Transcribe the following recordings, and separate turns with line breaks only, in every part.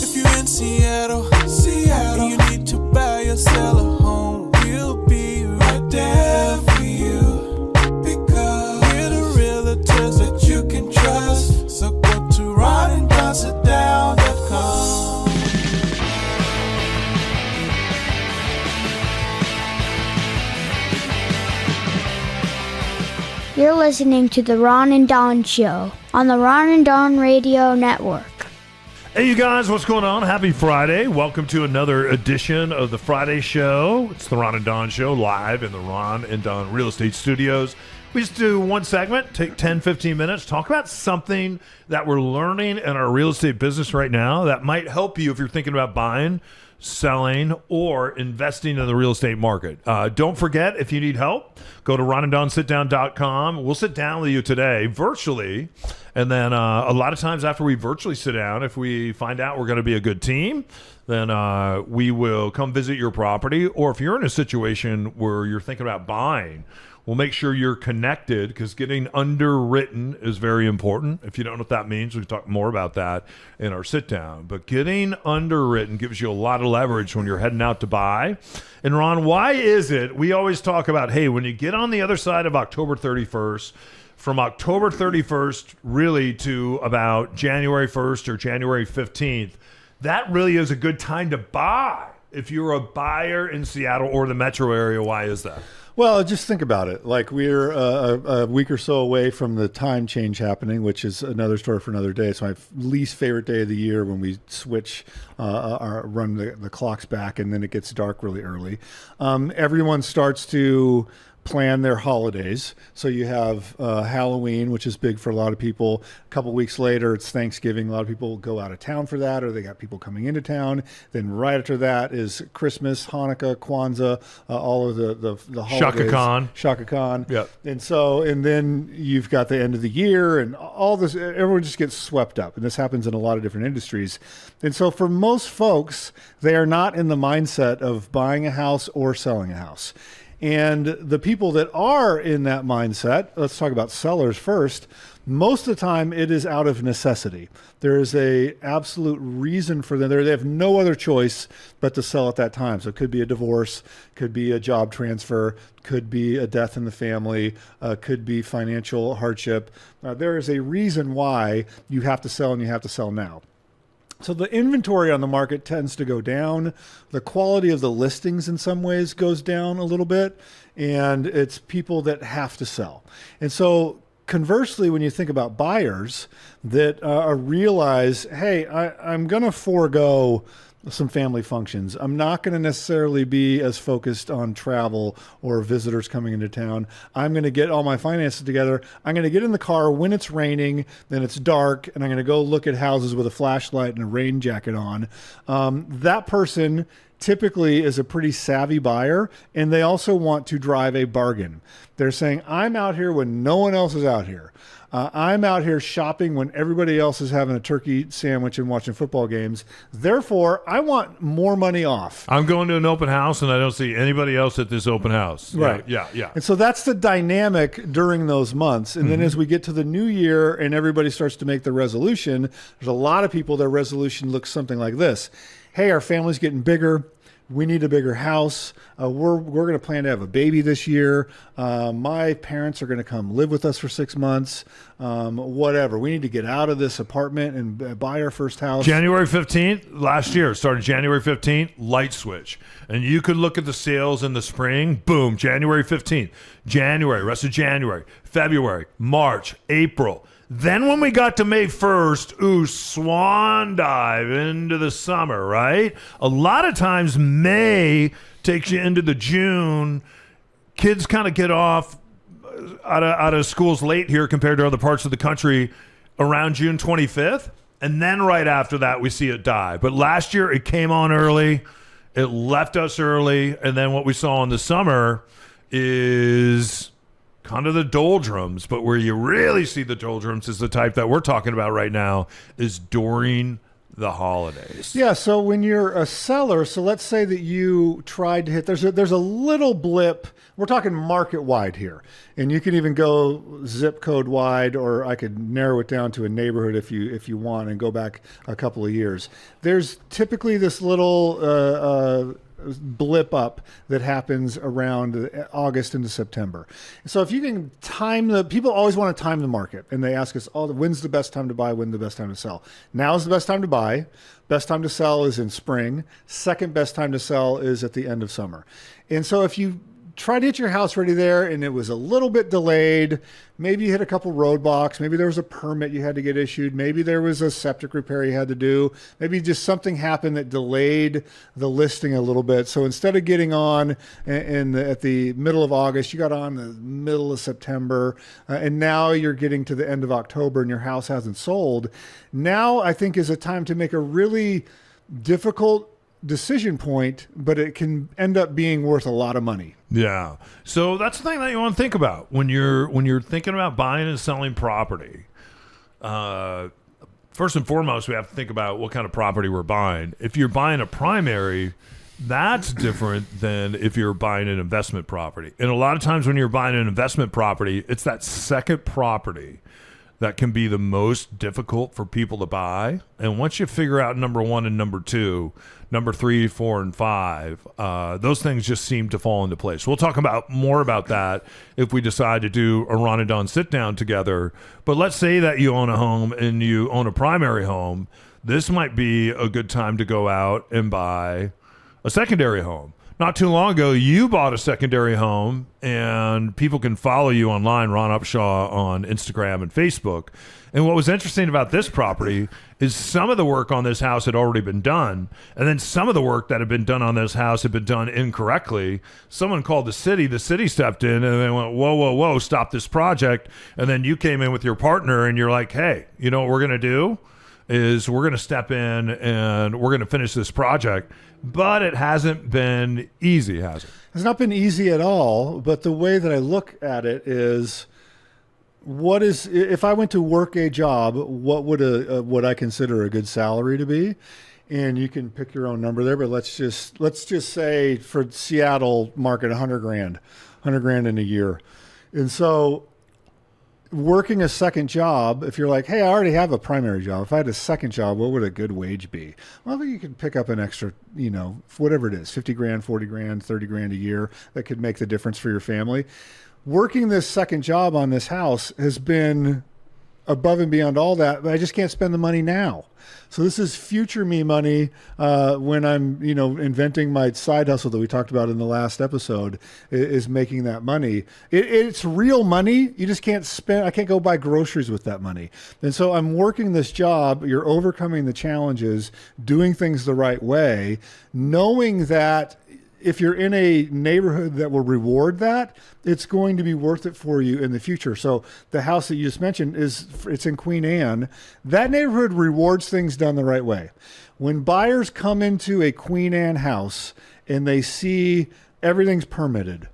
If you're in Seattle, and you need to buy or sell a home, we'll be right there for you. Because we're the realtors that you can trust. So go to ronanddonsitdown.com.
You're listening to The Ron and Don Show on the Ron and Don Radio Network.
Hey, you guys, what's going on? Happy Friday. Welcome to another edition of the Friday Show. It's the Ron and Don Show live in the Ron and Don Real Estate Studios. We just do one segment, take 10, 15 minutes, talk about something that we're learning in our real estate business right now that might help you if you're thinking about buying, selling, or investing in the real estate market. Don't forget, if you need help, go to ronanddonsitdown.com. We'll sit down with you today virtually. And then a lot of times after we virtually sit down, if we find out we're going to be a good team, then we will come visit your property. Or if you're in a situation where you're thinking about buying, we'll make sure you're connected, because getting underwritten is very important. If you don't know what that means, we can talk more about that in our sit down. But getting underwritten gives you a lot of leverage when you're heading out to buy. And Ron, why is it we always talk about, hey, when you get on the other side of October 31st, from October 31st really to about January 1st or January 15th, that really is a good time to buy if you're a buyer in Seattle or the metro area? Why is that?
Well, just think about it. Like, we're a week or so away from the time change happening, which is another story for another day. It's my least favorite day of the year when we switch, run the clocks back, and then it gets dark really early. Everyone starts to plan their holidays. So you have Halloween, which is big for a lot of people. A couple weeks later, it's Thanksgiving. A lot of people go out of town for that, or they got people coming into town. Then right after that is Christmas, Hanukkah, Kwanzaa, all of the holidays. Shaka Khan.
Yep.
And then you've got the end of the year and all this. Everyone just gets swept up. And this happens in a lot of different industries. And so for most folks, they are not in the mindset of buying a house or selling a house. And the people that are in that mindset, let's talk about sellers first. Most of the time, it is out of necessity. There is a absolute reason for them. They have no other choice but to sell at that time. So it could be a divorce, could be a job transfer, could be a death in the family, could be financial hardship. There is a reason why you have to sell, and you have to sell now. So the inventory on the market tends to go down. The quality of the listings in some ways goes down a little bit, and it's people that have to sell. And so conversely, when you think about buyers that realize, hey, I'm going to forego some family functions. I'm not going to necessarily be as focused on travel or visitors coming into town. I'm going to get all my finances together. I'm going to get in the car when it's raining, then it's dark, and I'm going to go look at houses with a flashlight and a rain jacket on. That person typically is a pretty savvy buyer, and they also want to drive a bargain. They're saying, I'm out here when no one else is out here. I'm out here shopping when everybody else is having a turkey sandwich and watching football games. Therefore, I want more money off.
I'm going to an open house, and I don't see anybody else at this open house.
Right.
Yeah.
And so that's the dynamic during those months. And then as we get to the new year and everybody starts to make the resolution, there's a lot of people, their resolution looks something like this. Hey, our family's getting bigger. We need a bigger house. We're going to plan to have a baby this year. My parents are going to come live with us for 6 months. Whatever. We need to get out of this apartment and buy our first house.
January 15th, last year, started January 15th, light switch. And you could look at the sales in the spring. Boom, January 15th. January, rest of January, February, March, April. Then when we got to May 1st, swan dive into the summer, right? A lot of times May takes you into the June. Kids kind of get off out of schools late here compared to other parts of the country around June 25th. And then right after that, we see it die. But last year, it came on early. It left us early. And then what we saw in the summer is kind of the doldrums. But where you really see the doldrums is the type that we're talking about right now, is during the holidays?
Yeah, so when you're a seller, so let's say that you tried to hit, there's a little blip. We're talking market wide here, and you can even go zip code wide, or I could narrow it down to a neighborhood if you want, and go back a couple of years. There's typically this little blip up that happens around August into September. So if you can people always want to time the market, and they ask us, when's the best time to buy, when's the best time to sell? Now is the best time to buy. Best time to sell is in spring. Second best time to sell is at the end of summer. And so if you try to get your house ready there and it was a little bit delayed, maybe you hit a couple roadblocks, maybe there was a permit you had to get issued, maybe there was a septic repair you had to do, maybe just something happened that delayed the listing a little bit. So instead of getting on at the middle of August, you got on the middle of September, and now you're getting to the end of October and your house hasn't sold. Now I think is a time to make a really difficult decision point, but it can end up being worth a lot of money.
Yeah. So that's the thing that you want to think about when you're thinking about buying and selling property. First and foremost, we have to think about what kind of property we're buying. If you're buying a primary, that's different than if you're buying an investment property. And a lot of times when you're buying an investment property, it's that second property that can be the most difficult for people to buy. And once you figure out number one and number two, number 3, 4, and 5, those things just seem to fall into place. We'll talk about more about that if we decide to do a Ron and Don sit down together. But let's say that you own a home and you own a primary home. This might be a good time to go out and buy a secondary home. Not too long ago, you bought a secondary home, and people can follow you online, Ron Upshaw, on Instagram and Facebook. And what was interesting about this property is some of the work on this house had already been done, and then some of the work that had been done on this house had been done incorrectly. Someone called the city stepped in, and they went, whoa, stop this project. And then you came in with your partner, and you're like, hey, you know what we're going to do? Is we're going to step in and we're going to finish this project. But it hasn't been easy, has it?
It's not been easy at all. But the way that I look at it is, if I went to work a job, what would what I consider a good salary to be? And you can pick your own number there, but let's just say for Seattle market, $100,000 in a year. And so working a second job, if you're like, hey, I already have a primary job. If I had a second job, what would a good wage be? Well, you could pick up an extra, whatever it is, $50,000, $40,000, $30,000 a year. That could make the difference for your family. Working this second job on this house has been above and beyond all that, but I just can't spend the money now. So this is future me money when I'm, inventing my side hustle that we talked about in the last episode, is making that money. It's real money. You just can't spend. I can't go buy groceries with that money. And so I'm working this job. You're overcoming the challenges, doing things the right way, knowing that if you're in a neighborhood that will reward that, it's going to be worth it for you in the future. So the house that you just mentioned it's in Queen Anne. That neighborhood rewards things done the right way. When buyers come into a Queen Anne house and they see everything's permitted,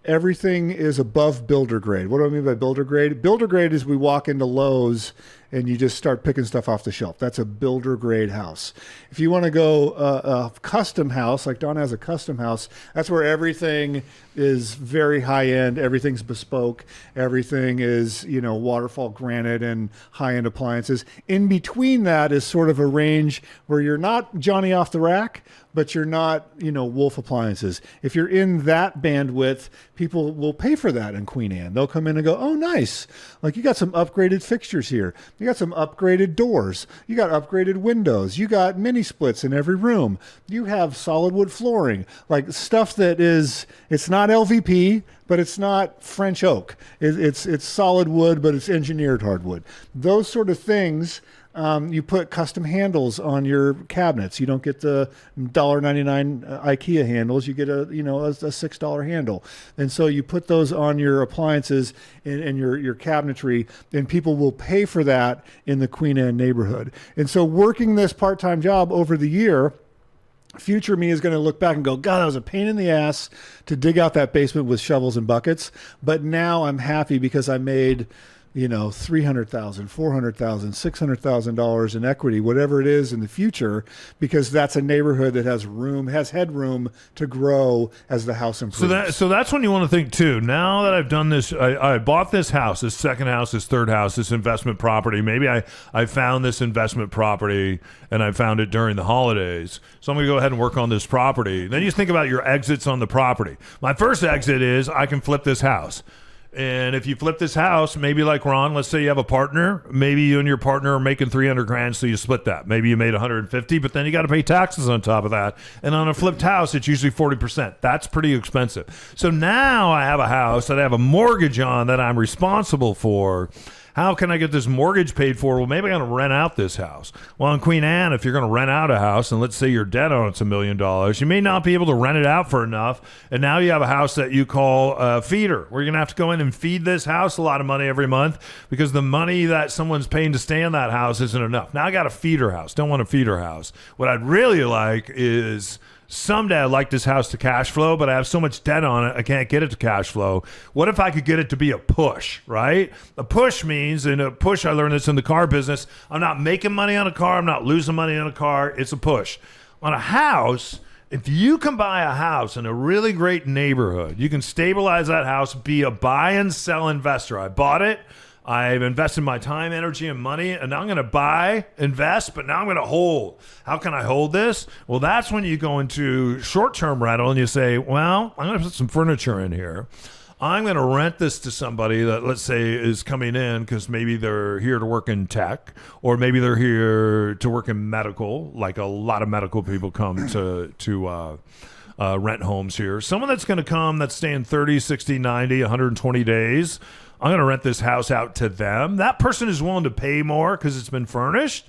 everything is above builder grade. What do I mean by builder grade? Builder grade is we walk into Lowe's and you just start picking stuff off the shelf. That's a builder grade house. If you want to go a custom house, like Don has a custom house, that's where everything is very high end. Everything's bespoke. Everything is, waterfall granite and high end appliances. In between that is sort of a range where you're not Johnny off the rack, but you're not, Wolf appliances. If you're in that bandwidth, people will pay for that in Queen Anne. They'll come in and go, oh, nice. Like, you got some upgraded fixtures here. You got some upgraded doors. You got upgraded windows. You got mini splits in every room. You have solid wood flooring, like stuff that it's not LVP, but it's not French oak. It's solid wood, but it's engineered hardwood. Those sort of things. You put custom handles on your cabinets. You don't get the $1.99 IKEA handles. You get a $6 handle. And so you put those on your appliances and your cabinetry, and people will pay for that in the Queen Anne neighborhood. And so working this part-time job over the year, future me is going to look back and go, God, that was a pain in the ass to dig out that basement with shovels and buckets. But now I'm happy because I made $300,000, $400,000, $600,000 in equity, whatever it is in the future, because that's a neighborhood that has headroom to grow as the house improves.
So that's when you want to think too. Now that I've done this, I bought this house, this second house, this third house, this investment property. Maybe I found this investment property and I found it during the holidays. So I'm going to go ahead and work on this property. Then you think about your exits on the property. My first exit is I can flip this house. And if you flip this house, maybe like Ron, let's say you have a partner, maybe you and your partner are making 300 grand, so you split that. Maybe you made 150, but then you got to pay taxes on top of that. And on a flipped house, it's usually 40%. That's pretty expensive. So now I have a house that I have a mortgage on that I'm responsible for. How can I get this mortgage paid for? Well, maybe I'm going to rent out this house. Well, in Queen Anne, if you're going to rent out a house, and let's say your debt on it's $1 million, you may not be able to rent it out for enough. And now you have a house that you call a feeder, where you're going to have to go in and feed this house a lot of money every month because the money that someone's paying to stay in that house isn't enough. Now I got a feeder house. Don't want a feeder house. What I'd really like is... someday I'd like this house to cash flow, but I have so much debt on it, I can't get it to cash flow. What if I could get it to be a push, right? A push means, in a push, I learned this in the car business, I'm not making money on a car, I'm not losing money on a car, it's a push. On a house, if you can buy a house in a really great neighborhood, you can stabilize that house, be a buy and sell investor. I bought it. I've invested my time, energy, and money, and now I'm going to buy, invest, but now I'm going to hold. How can I hold this? Well, that's when you go into short-term rental and you say, well, I'm going to put some furniture in here. I'm going to rent this to somebody that, let's say, is coming in because maybe they're here to work in tech, or maybe they're here to work in medical, like a lot of medical people come to rent homes here. Someone that's going to come that's staying 30, 60, 90, 120 days, I'm going to rent this house out to them. That person is willing to pay more because it's been furnished.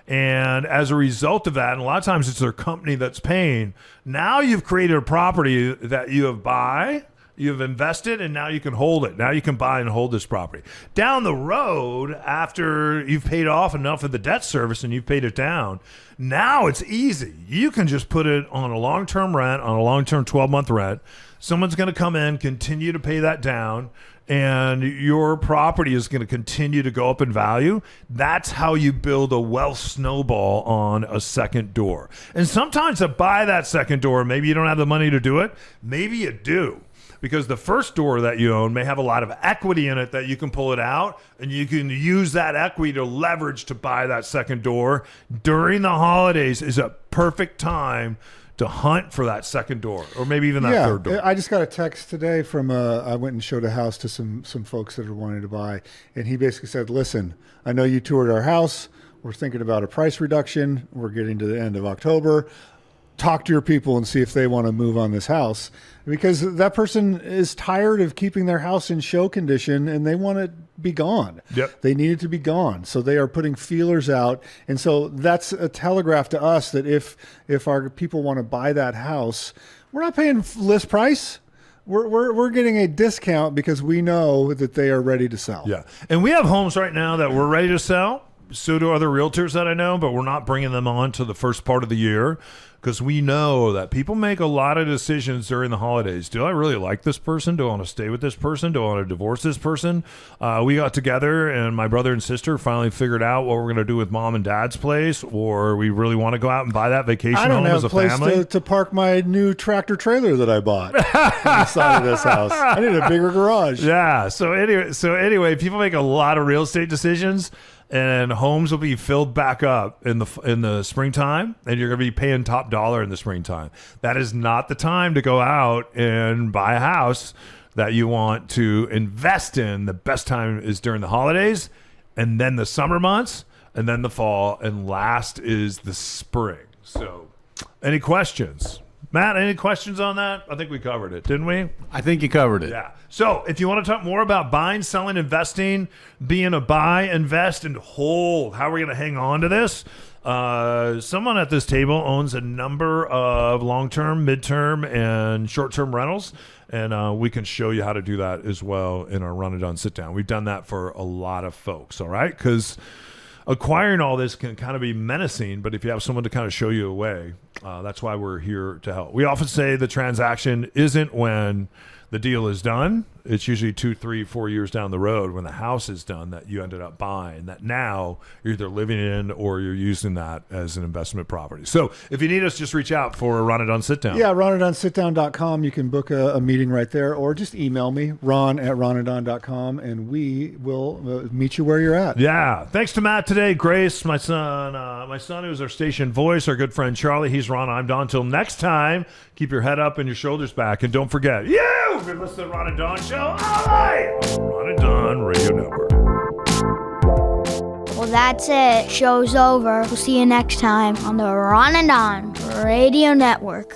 And as a result of that, and a lot of times it's their company that's paying, now you've created a property that you have invested, and now you can hold it. Now you can buy and hold this property. Down the road, after you've paid off enough of the debt service and you've paid it down, now it's easy. You can just put it on a long-term rent, on a long-term 12-month rent. Someone's going to come in, continue to pay that down, and your property is going to continue to go up in value. That's how you build a wealth snowball on a second door. And sometimes to buy that second door, maybe you don't have the money to do it. Maybe you do, because the first door that you own may have a lot of equity in it that you can pull it out, and you can use that equity to leverage to buy that second door. During the holidays is a perfect time to hunt for that second door, or maybe even that third door.
I just got a text today from I went and showed a house to some folks that are wanting to buy, and he basically said, listen, I know you toured our house. We're thinking about a price reduction. We're getting to the end of October. Talk to your people and see if they want to move on this house, because that person is tired of keeping their house in show condition and they want it be gone.
Yep.
They need it to be gone. So they are putting feelers out. And so that's a telegraph to us that if our people want to buy that house, we're not paying list price. We're getting a discount because we know that they are ready to sell.
Yeah. And we have homes right now that we're ready to sell. So do other realtors that I know, but we're not bringing them on to the first part of the year, because we know that people make a lot of decisions during the holidays. Do I really like this person? Do I want to stay with this person? Do I want to divorce this person? We got together, and my brother and sister finally figured out what we're going to do with mom and dad's place, or we really want to go out and buy that vacation home as a family. I don't have a place
to park my new tractor trailer that I bought on the side of this house. I need a bigger garage.
Yeah. So anyway, people make a lot of real estate decisions, and homes will be filled back up in the springtime, and you're going to be paying top dollar in the springtime. That is not the time to go out and buy a house that you want to invest in. The best time is during the holidays, and then the summer months, and then the fall, and last is the spring. So, any questions? Matt, any questions on that? I think we covered it, didn't we?
I think you covered it.
Yeah. So if you want to talk more about buying, selling, investing, being a buy, invest, and hold, how are we going to hang on to this? Someone at this table owns a number of long-term, mid-term, and short-term rentals, and we can show you how to do that as well in our Run and Done sit-down. We've done that for a lot of folks, all right? Because acquiring all this can kind of be menacing, but if you have someone to kind of show you a way, that's why we're here to help. We often say the transaction isn't when the deal is done, It's usually 2, 3, 4 years down the road when the house is done that you ended up buying, that now you're either living in or you're using that as an investment property. So if you need us, just reach out for a Ron and Don sit down.
Yeah, ronanddonsitdown.com. You can book a meeting right there, or just email me, ron@ronanddon.com, and we will meet you where you're at.
Yeah. Thanks to Matt today, Grace, my son who's our station voice, our good friend Charlie. He's Ron. I'm Don. Till next time, keep your head up and your shoulders back, and don't forget, you've been listening to the Ron and Don Show, all right, on the Ron and Don Radio Network.
Well, that's it. Show's over. We'll see you next time on the Ron and Don Radio Network.